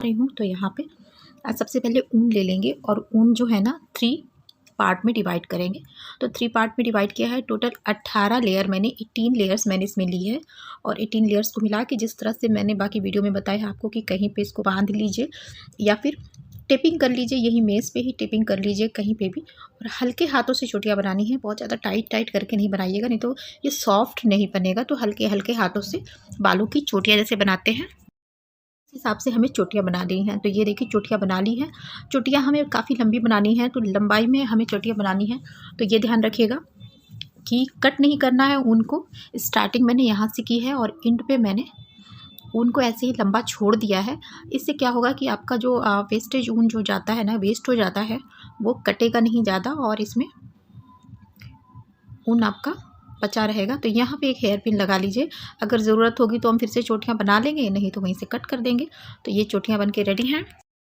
रही हूँ। तो यहाँ पे सबसे पहले ऊन ले लेंगे और ऊन जो है ना 3 पार्ट में डिवाइड करेंगे। तो 3 पार्ट में डिवाइड किया है। टोटल 18 लेयर मैंने 18 लेयर्स मैंने इसमें ली है और 18 लेयर्स को मिला के जिस तरह से मैंने बाकी वीडियो में बताया आपको कि कहीं पे इसको बांध लीजिए या फिर टेपिंग कर लीजिए, यही मेज़ पे ही टेपिंग कर लीजिए कहीं पे भी। और हल्के हाथों से चोटियाँ बनानी है, बहुत ज़्यादा टाइट करके नहीं बनाइएगा, नहीं तो ये सॉफ्ट नहीं बनेगा। तो हल्के हल्के हाथों से बालों की चोटियाँ जैसे बनाते हैं इस हिसाब से हमें चोटियाँ बना ली हैं। तो ये देखिए चोटियाँ बना ली हैं। चोटियाँ हमें काफ़ी लंबी बनानी है, तो लंबाई में हमें चोटियाँ बनानी है। तो ये ध्यान रखिएगा कि कट नहीं करना है ऊन को। स्टार्टिंग मैंने यहाँ से की है और एंड पे मैंने ऊन को ऐसे ही लंबा छोड़ दिया है। इससे क्या होगा कि आपका जो वेस्टेज ऊन जो जाता है ना, वेस्ट हो जाता है, वो कटेगा नहीं ज़्यादा और इसमें ऊन आपका बचा रहेगा। तो यहाँ पे एक हेयर पिन लगा लीजिए। अगर ज़रूरत होगी तो हम फिर से चोटियाँ बना लेंगे, नहीं तो वहीं से कट कर देंगे। तो ये चोटियाँ बन के रेडी हैं।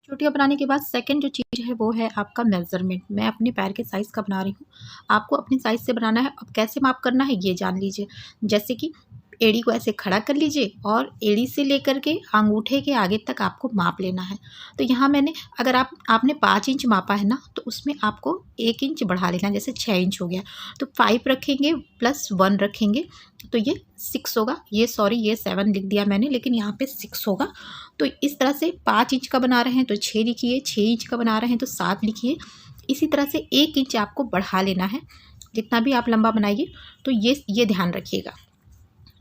चोटियाँ बनाने के बाद सेकंड जो चीज़ है वो है आपका मेज़रमेंट। मैं अपने पैर के साइज़ का बना रही हूँ, आपको अपने साइज़ से बनाना है। अब कैसे माप करना है ये जान लीजिए। जैसे कि एड़ी को ऐसे खड़ा कर लीजिए और एड़ी से लेकर के अंगूठे के आगे तक आपको माप लेना है। तो यहाँ मैंने अगर आपने 5 इंच मापा है ना, तो उसमें आपको 1 इंच बढ़ा लेना, जैसे 6 इंच हो गया तो 5 रखेंगे प्लस 1 रखेंगे तो ये 6 होगा। ये 7 लिख दिया मैंने, लेकिन यहाँ पे 6 होगा। तो इस तरह से 5 इंच का बना रहे हैं तो 6 लिखिए, 6 इंच का बना रहे हैं तो 7 लिखिए। इसी तरह से 1 इंच आपको बढ़ा लेना है, जितना भी आप लंबा बनाइए। तो ये ध्यान रखिएगा।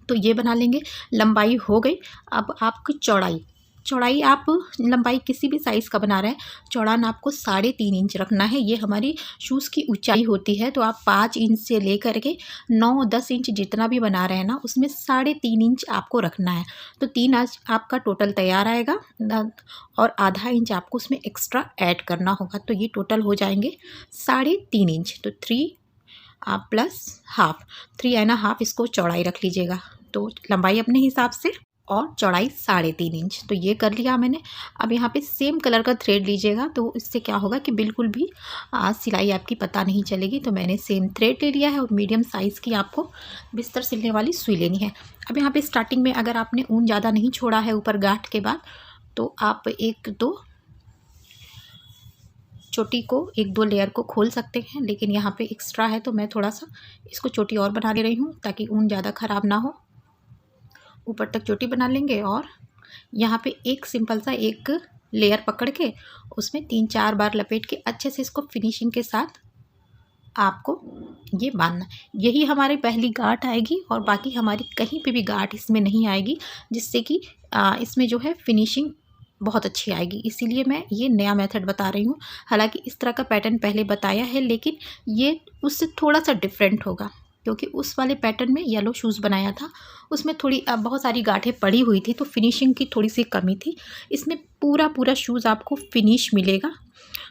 तो ये बना लेंगे। लंबाई हो गई। अब आपकी चौड़ाई आप लंबाई किसी भी साइज़ का बना रहे हैं, चौड़ा नाप को 3.5 इंच रखना है। ये हमारी शूज़ की ऊंचाई होती है। तो आप 5 इंच से लेकर के 9-10 इंच जितना भी बना रहे हैं ना, उसमें 3.5 इंच आपको रखना है। तो 3 इंच आपका टोटल तैयार आएगा और आधा इंच आपको उसमें एक्स्ट्रा ऐड करना होगा। तो ये टोटल हो जाएंगे 3.5 इंच। तो 3 आप प्लस हाफ, 3.5 इसको चौड़ाई रख लीजिएगा। तो लंबाई अपने हिसाब से और चौड़ाई 3.5 इंच। तो ये कर लिया मैंने। अब यहाँ पे सेम कलर का थ्रेड लीजिएगा, तो इससे क्या होगा कि बिल्कुल भी सिलाई आपकी पता नहीं चलेगी। तो मैंने सेम थ्रेड ले लिया है और मीडियम साइज़ की आपको बिस्तर सिलने वाली सुई लेनी है। अब यहाँ पे स्टार्टिंग में अगर आपने ऊन ज़्यादा नहीं छोड़ा है ऊपर गांठ के बाद, तो आप 1-2 चोटी को 1-2 लेयर को खोल सकते हैं, लेकिन यहाँ पे एक्स्ट्रा है तो मैं थोड़ा सा इसको चोटी और बना ले रही हूँ ताकि ऊन ज़्यादा ख़राब ना हो। ऊपर तक चोटी बना लेंगे और यहाँ पे एक सिंपल सा एक लेयर पकड़ के उसमें 3-4 बार लपेट के अच्छे से इसको फिनिशिंग के साथ आपको ये बांधना। यही हमारी पहली गांठ आएगी और बाकी हमारी कहीं पे भी गांठ इसमें नहीं आएगी, जिससे कि इसमें जो है फिनिशिंग बहुत अच्छी आएगी। इसीलिए मैं ये नया मेथड बता रही हूँ। हालांकि इस तरह का पैटर्न पहले बताया है, लेकिन ये उससे थोड़ा सा डिफरेंट होगा, क्योंकि उस वाले पैटर्न में येलो शूज़ बनाया था, उसमें थोड़ी बहुत सारी गांठें पड़ी हुई थी, तो फिनिशिंग की थोड़ी सी कमी थी। इसमें पूरा शूज़ आपको फिनिश मिलेगा।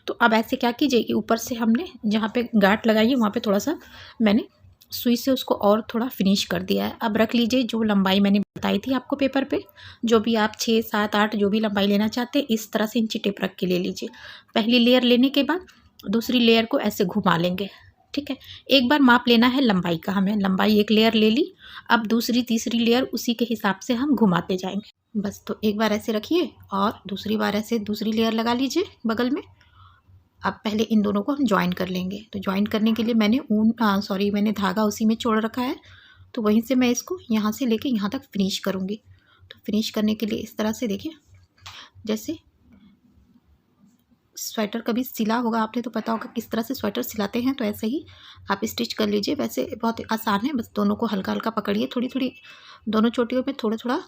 तो अब ऐसे क्या कीजिए कि ऊपर से हमने जहाँ पे गांठ लगाई है वहाँ पे थोड़ा सा मैंने सुई से उसको और थोड़ा फिनिश कर दिया है। अब रख लीजिए जो लंबाई मैंने बताई थी आपको पेपर पे, जो भी आप 6, 7, 8 जो भी लंबाई लेना चाहते हैं, इस तरह से इंची टेप रख के ले लीजिए। पहली लेयर लेने के बाद दूसरी लेयर को ऐसे घुमा लेंगे। ठीक है, एक बार माप लेना है लंबाई का हमें। लंबाई एक लेयर ले ली, अब दूसरी तीसरी लेयर उसी के हिसाब से हम घुमाते जाएंगे। बस, तो एक बार ऐसे रखिए और दूसरी बार ऐसे दूसरी लेयर लगा लीजिए बगल में। अब पहले इन दोनों को हम ज्वाइन कर लेंगे। तो ज्वाइन करने के लिए मैंने धागा उसी में छोड़ रखा है, तो वहीं से मैं इसको यहाँ से लेके यहाँ तक फिनिश करूँगी। तो फिनिश करने के लिए इस तरह से देखिए, जैसे स्वेटर कभी सिला होगा आपने तो पता होगा किस तरह से स्वेटर सिलाते हैं, तो ऐसे ही आप स्टिच कर लीजिए। वैसे बहुत आसान है, बस दोनों को हल्का हल्का पकड़िए, थोड़ी दोनों चोटियों में थोड़ा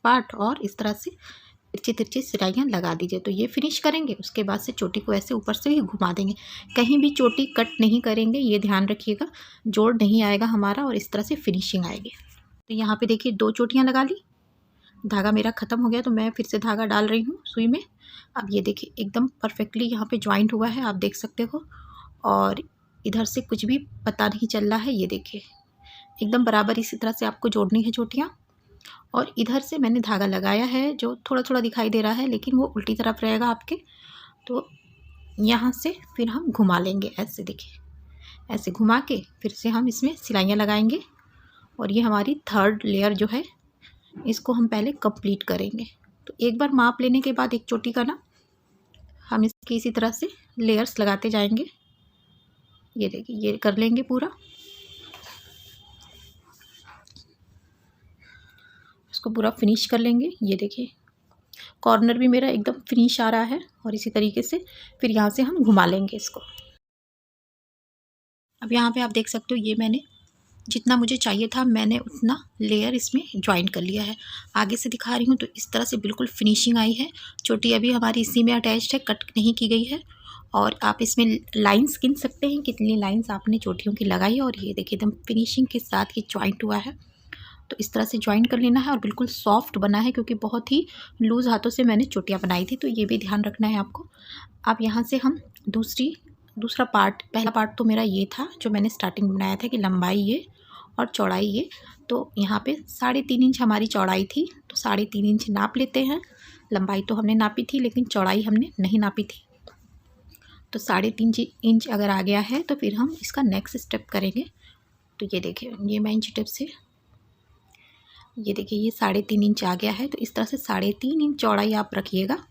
पार्ट, और इस तरह से तिरछी सिलाइयाँ लगा दीजिए। तो ये फिनिश करेंगे, उसके बाद से चोटी को ऐसे ऊपर से ही घुमा देंगे। कहीं भी चोटी कट नहीं करेंगे, ये ध्यान रखिएगा, जोड़ नहीं आएगा हमारा और इस तरह से फिनिशिंग आएगी। तो यहाँ पे देखिए 2 चोटियाँ लगा ली, धागा मेरा ख़त्म हो गया तो मैं फिर से धागा डाल रही हूँ सुई में। अब ये देखिए एकदम परफेक्टली यहाँ पे ज्वाइंट हुआ है, आप देख सकते हो, और इधर से कुछ भी पता नहीं चल रहा है। ये देखिए एकदम बराबर इसी तरह से आपको जोड़नी है चोटियाँ। और इधर से मैंने धागा लगाया है जो थोड़ा दिखाई दे रहा है, लेकिन वो उल्टी तरफ रहेगा आपके। तो यहाँ से फिर हम घुमा लेंगे, ऐसे देखिए, ऐसे घुमा के फिर से हम इसमें सिलाइयाँ लगाएंगे। और ये हमारी 3rd लेयर जो है, इसको हम पहले कंप्लीट करेंगे। तो एक बार माप लेने के बाद एक चोटी का ना हम इसकी इसी तरह से लेयर्स लगाते जाएंगे। ये देखिए, ये कर लेंगे पूरा। इसको पूरा फिनिश कर लेंगे। ये देखिए, कॉर्नर भी मेरा एकदम फिनिश आ रहा है। और इसी तरीके से फिर यहाँ से हम घुमा लेंगे इसको। अब यहाँ पे आप देख सकते हो, ये मैंने जितना मुझे चाहिए था मैंने उतना लेयर इसमें ज्वाइन कर लिया है। आगे से दिखा रही हूँ तो इस तरह से बिल्कुल फिनिशिंग आई है। चोटी अभी हमारी इसी में अटैच्ड है, कट नहीं की गई है। और आप इसमें लाइंस गिन सकते हैं कितनी लाइंस आपने चोटियों की लगाई। और ये देखिए, एकदम फिनिशिंग के साथ ये ज्वाइंट हुआ है। तो इस तरह से ज्वाइन कर लेना है। और बिल्कुल सॉफ्ट बना है, क्योंकि बहुत ही लूज़ हाथों से मैंने चोटियाँ बनाई थी, तो ये भी ध्यान रखना है आपको। अब यहाँ से हम दूसरा पार्ट, पहला पार्ट तो मेरा ये था जो मैंने स्टार्टिंग बनाया था कि लंबाई ये और चौड़ाई ये। तो यहाँ पे 3.5 इंच हमारी चौड़ाई थी, तो 3.5 इंच नाप लेते हैं। लंबाई तो हमने नापी थी, लेकिन चौड़ाई हमने नहीं नापी थी। तो 3.5 इंच अगर आ गया है तो फिर हम इसका नेक्स्ट स्टेप करेंगे। तो ये देखिए, ये मैं इंच टेप से, ये देखिए, ये 3.5 इंच आ गया है। तो इस तरह से 3.5 इंच चौड़ाई आप रखिएगा।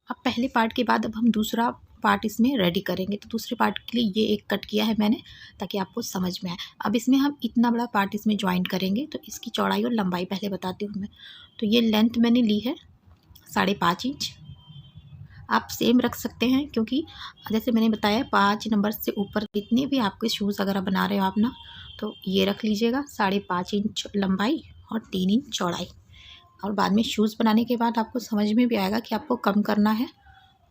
अब पहले पार्ट के बाद अब हम दूसरा पार्ट इसमें रेडी करेंगे। तो दूसरे पार्ट के लिए ये एक कट किया है मैंने, ताकि आपको समझ में आए। अब इसमें हम इतना बड़ा पार्ट इसमें ज्वाइन करेंगे। तो इसकी चौड़ाई और लंबाई पहले बताती हूँ मैं। तो ये लेंथ मैंने ली है 5.5 इंच। आप सेम रख सकते हैं, क्योंकि जैसे मैंने बताया 5 नंबर से ऊपर जितने भी आपके शूज़ वगैरह बना रहे हो आप ना, तो ये रख लीजिएगा 5.5 इंच लंबाई और 3 इंच चौड़ाई। और बाद में शूज़ बनाने के बाद आपको समझ में भी आएगा कि आपको कम करना है।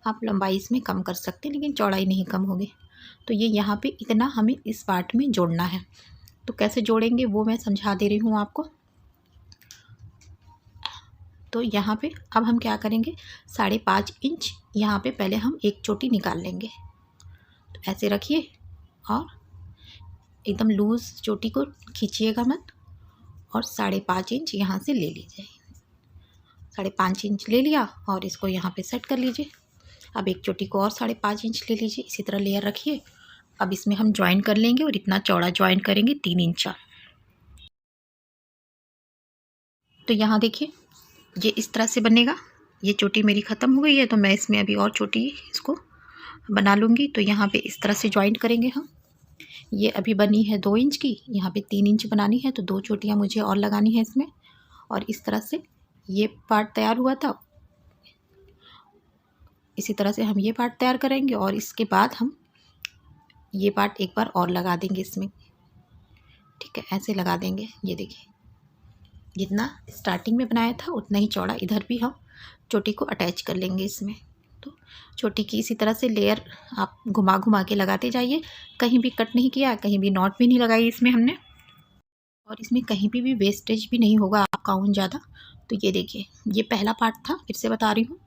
आप लंबाई इसमें कम कर सकते हैं, लेकिन चौड़ाई नहीं कम होगी। तो ये यहाँ पे इतना हमें इस पार्ट में जोड़ना है। तो कैसे जोड़ेंगे वो मैं समझा दे रही हूँ आपको। तो यहाँ पे अब हम क्या करेंगे, 5.5 इंच यहाँ पे पहले हम एक चोटी निकाल लेंगे। तो ऐसे रखिए और एकदम लूज़ चोटी को खींचिएगा मत। और 5.5 इंच यहाँ से ले लीजिए। 5.5 इंच ले लिया और इसको यहाँ पे सेट कर लीजिए। अब एक चोटी को और 5.5 इंच ले लीजिए, इसी तरह लेयर रखिए। अब इसमें हम ज्वाइन कर लेंगे और इतना चौड़ा ज्वाइन करेंगे 3 इंच। तो यहाँ देखिए, ये इस तरह से बनेगा। ये चोटी मेरी ख़त्म हो गई है, तो मैं इसमें अभी और चोटी इसको बना लूँगी। तो यहाँ पे इस तरह से ज्वाइन करेंगे हम। ये अभी बनी है 2 इंच की, यहाँ पे 3 इंच बनानी है, तो 2 चोटियाँ मुझे और लगानी है इसमें। और इस तरह से ये पार्ट तैयार हुआ था। इसी तरह से हम ये पार्ट तैयार करेंगे और इसके बाद हम ये पार्ट एक बार और लगा देंगे इसमें। ठीक है, ऐसे लगा देंगे। ये देखिए, जितना स्टार्टिंग में बनाया था उतना ही चौड़ा इधर भी हम चोटी को अटैच कर लेंगे इसमें। तो चोटी की इसी तरह से लेयर आप घुमा घुमा के लगाते जाइए। कहीं भी कट नहीं किया, कहीं भी नॉट भी नहीं लगाई इसमें हमने। और इसमें कहीं भी वेस्टेज भी नहीं होगा आपका ऊन ज़्यादा। तो ये देखिए, ये पहला पार्ट था, फिर से बता रही हूँ,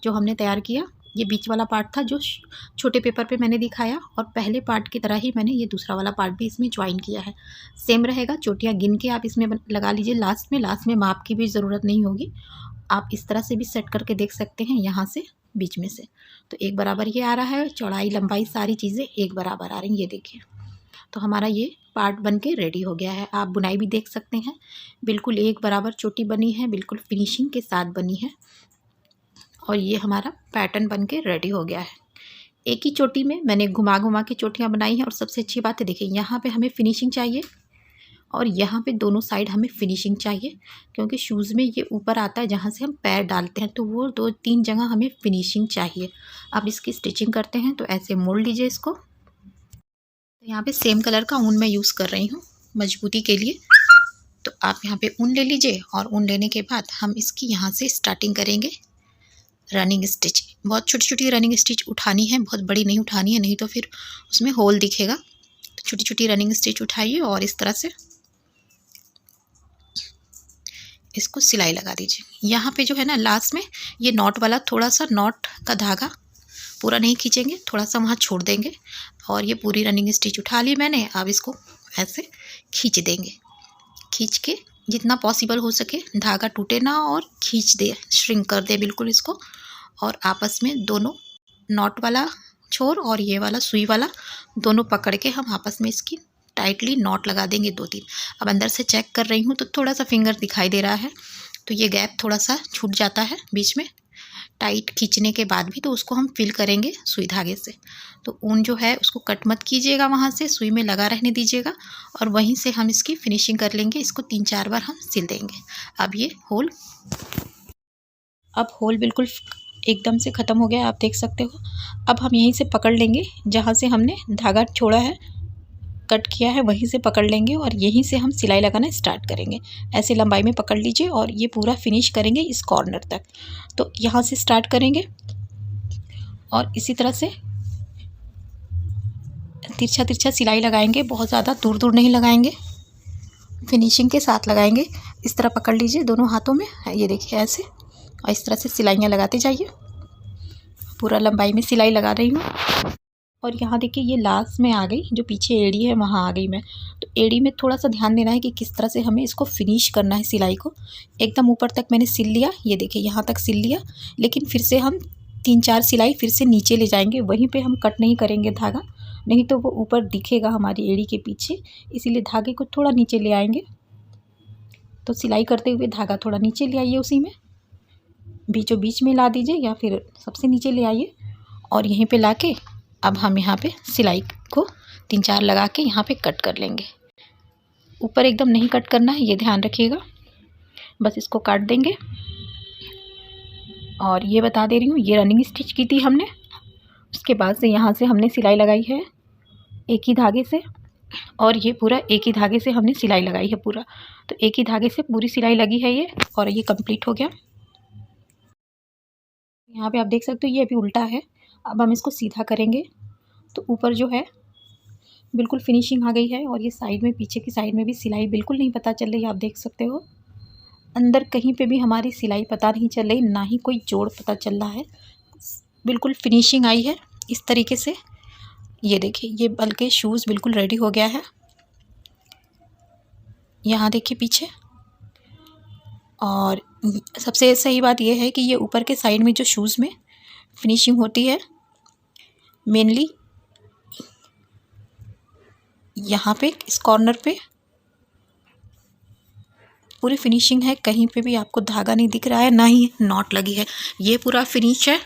जो हमने तैयार किया। ये बीच वाला पार्ट था जो छोटे पेपर पे मैंने दिखाया। और पहले पार्ट की तरह ही मैंने ये दूसरा वाला पार्ट भी इसमें ज्वाइन किया है। सेम रहेगा, चोटियाँ गिन के आप इसमें लगा लीजिए। लास्ट में माप की भी ज़रूरत नहीं होगी। आप इस तरह से भी सेट करके देख सकते हैं, यहाँ से बीच में से। तो एक बराबर ये आ रहा है, चौड़ाई लंबाई सारी चीज़ें एक बराबर आ रही हैं। ये देखिए, तो हमारा ये पार्ट बन के रेडी हो गया है। आप बुनाई भी देख सकते हैं, बिल्कुल एक बराबर चोटी बनी है, बिल्कुल फिनिशिंग के साथ बनी है। और ये हमारा पैटर्न बन के रेडी हो गया है। एक ही चोटी में मैंने घुमा घुमा के चोटियाँ बनाई हैं। और सबसे अच्छी बात है, देखिए, यहाँ पे हमें फिनिशिंग चाहिए और यहाँ पे दोनों साइड हमें फिनिशिंग चाहिए, क्योंकि शूज़ में ये ऊपर आता है जहाँ से हम पैर डालते हैं, तो वो 2-3 जगह हमें फिनिशिंग चाहिए। अब इसकी स्टिचिंग करते हैं। तो ऐसे मोड़ लीजिए इसको। तो यहाँ पे सेम कलर का ऊन मैं यूज़ कर रही हूँ मजबूती के लिए। तो आप यहाँ पे ऊन ले लीजिए और ऊन लेने के बाद हम इसकी यहाँ से स्टार्टिंग करेंगे रनिंग स्टिच। बहुत छोटी छोटी रनिंग स्टिच उठानी है, बहुत बड़ी नहीं उठानी है, नहीं तो फिर उसमें होल दिखेगा। तो छोटी छोटी रनिंग स्टिच उठाइए और इस तरह से इसको सिलाई लगा दीजिए। यहाँ पे जो है ना, लास्ट में ये नॉट वाला थोड़ा सा नॉट का धागा पूरा नहीं खींचेंगे, थोड़ा सा वहाँ छोड़ देंगे। और ये पूरी रनिंग स्टिच उठा ली मैंने। अब इसको ऐसे खींच देंगे। खींच के जितना पॉसिबल हो सके धागा टूटे ना, और खींच दे, श्रिंक कर दे बिल्कुल इसको। और आपस में दोनों नॉट वाला छोर और ये वाला सुई वाला दोनों पकड़ के हम आपस में इसकी टाइटली नॉट लगा देंगे 2-3। अब अंदर से चेक कर रही हूँ तो थोड़ा सा फिंगर दिखाई दे रहा है, तो ये गैप थोड़ा सा छूट जाता है बीच में टाइट खींचने के बाद भी, तो उसको हम फिल करेंगे सुई धागे से। तो ऊन जो है उसको कट मत कीजिएगा, वहाँ से सुई में लगा रहने दीजिएगा और वहीं से हम इसकी फिनिशिंग कर लेंगे। इसको 3-4 बार हम सिल देंगे। अब ये होल बिल्कुल एकदम से ख़त्म हो गया, आप देख सकते हो। अब हम यहीं से पकड़ लेंगे, जहाँ से हमने धागा छोड़ा है, कट किया है, वहीं से पकड़ लेंगे और यहीं से हम सिलाई लगाना स्टार्ट करेंगे। ऐसे लंबाई में पकड़ लीजिए और ये पूरा फिनिश करेंगे इस कॉर्नर तक। तो यहाँ से स्टार्ट करेंगे और इसी तरह से तिरछा तिरछा सिलाई लगाएंगे, बहुत ज़्यादा दूर दूर नहीं लगाएंगे, फिनिशिंग के साथ लगाएंगे। इस तरह पकड़ लीजिए दोनों हाथों में, ये देखिए ऐसे, और इस तरह से सिलाइयाँ लगाते जाइए। पूरा लंबाई में सिलाई लगा रही हूँ। और यहाँ देखिए ये लास्ट में आ गई, जो पीछे एड़ी है वहाँ आ गई मैं। तो एड़ी में थोड़ा सा ध्यान देना है कि किस तरह से हमें इसको फिनिश करना है सिलाई को। एकदम ऊपर तक मैंने सिल लिया, ये देखिए यहाँ तक सिल लिया, लेकिन फिर से हम 3-4 सिलाई फिर से नीचे ले जाएंगे। वहीं पे हम कट नहीं करेंगे धागा, नहीं तो वो ऊपर दिखेगा हमारी एड़ी के पीछे, इसीलिए धागे को थोड़ा नीचे ले आएंगे। तो सिलाई करते हुए धागा थोड़ा नीचे ले आइए, उसी में बीचों बीच में ला दीजिए या फिर सबसे नीचे ले आइए और यहीं पे लाके अब हम यहाँ पे सिलाई को 3-4 लगा के यहाँ पे कट कर लेंगे। ऊपर एकदम नहीं कट करना है, ये ध्यान रखिएगा। बस इसको काट देंगे। और ये बता दे रही हूँ, ये रनिंग स्टिच की थी हमने, उसके बाद से यहाँ से हमने सिलाई लगाई है एक ही धागे से, और ये पूरा एक ही धागे से हमने सिलाई लगाई है पूरा। तो एक ही धागे से पूरी सिलाई लगी है ये, और ये कंप्लीट हो गया। यहाँ पे आप देख सकते हो ये अभी उल्टा है। अब हम इसको सीधा करेंगे तो ऊपर जो है बिल्कुल फिनिशिंग आ गई है, और ये साइड में, पीछे की साइड में भी सिलाई बिल्कुल नहीं पता चल रही है, आप देख सकते हो। अंदर कहीं पे भी हमारी सिलाई पता नहीं चल रही, ना ही कोई जोड़ पता चल रहा है, बिल्कुल फिनिशिंग आई है इस तरीके से। ये देखिए ये बल्कि शूज़ बिल्कुल रेडी हो गया है। यहाँ देखिए पीछे। और सबसे सही बात यह है कि ये ऊपर के साइड में जो शूज़ में फिनिशिंग होती है, मेनली यहाँ पे इस कॉर्नर पे पूरी फिनिशिंग है। कहीं पे भी आपको धागा नहीं दिख रहा है, ना ही नॉट लगी है। ये पूरा फिनिश है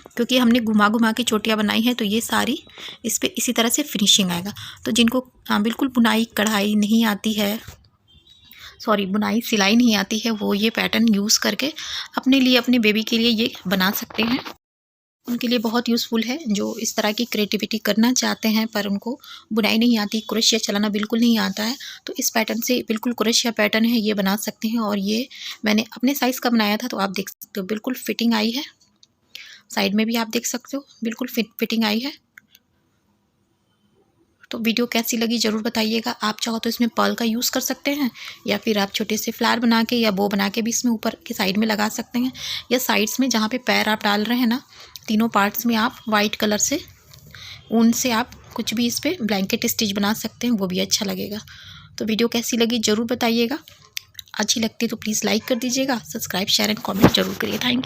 क्योंकि हमने घुमा घुमा के चोटियाँ बनाई हैं, तो ये सारी इस पे इसी तरह से फिनिशिंग आएगा। तो जिनको बिल्कुल बुनाई कढ़ाई नहीं आती है, बुनाई सिलाई नहीं आती है, वो ये पैटर्न यूज़ करके अपने लिए, अपने बेबी के लिए ये बना सकते हैं। उनके लिए बहुत यूज़फुल है जो इस तरह की क्रिएटिविटी करना चाहते हैं पर उनको बुनाई नहीं आती, क्रोशिया चलाना बिल्कुल नहीं आता है। तो इस पैटर्न से, बिल्कुल क्रोशिया पैटर्न है, ये बना सकते हैं। और ये मैंने अपने साइज़ का बनाया था, तो आप देख सकते हो बिल्कुल फिटिंग आई है। साइड में भी आप देख सकते हो बिल्कुल फिटिंग आई है। तो वीडियो कैसी लगी ज़रूर बताइएगा। आप चाहो तो इसमें पर्ल का यूज़ कर सकते हैं, या फिर आप छोटे से फ्लावर बना के या बो बना के भी इसमें ऊपर की साइड में लगा सकते हैं, या साइड्स में जहाँ पे पैर आप डाल रहे हैं ना, तीनों पार्ट्स में आप वाइट कलर से ऊन से आप कुछ भी इस पर ब्लैंकेट स्टिच बना सकते हैं, वो भी अच्छा लगेगा। तो वीडियो कैसी लगी ज़रूर बताइएगा। अच्छी लगती है तो प्लीज़ लाइक कर दीजिएगा, सब्सक्राइब शेयर एंड कॉमेंट जरूर करिए। Thank you.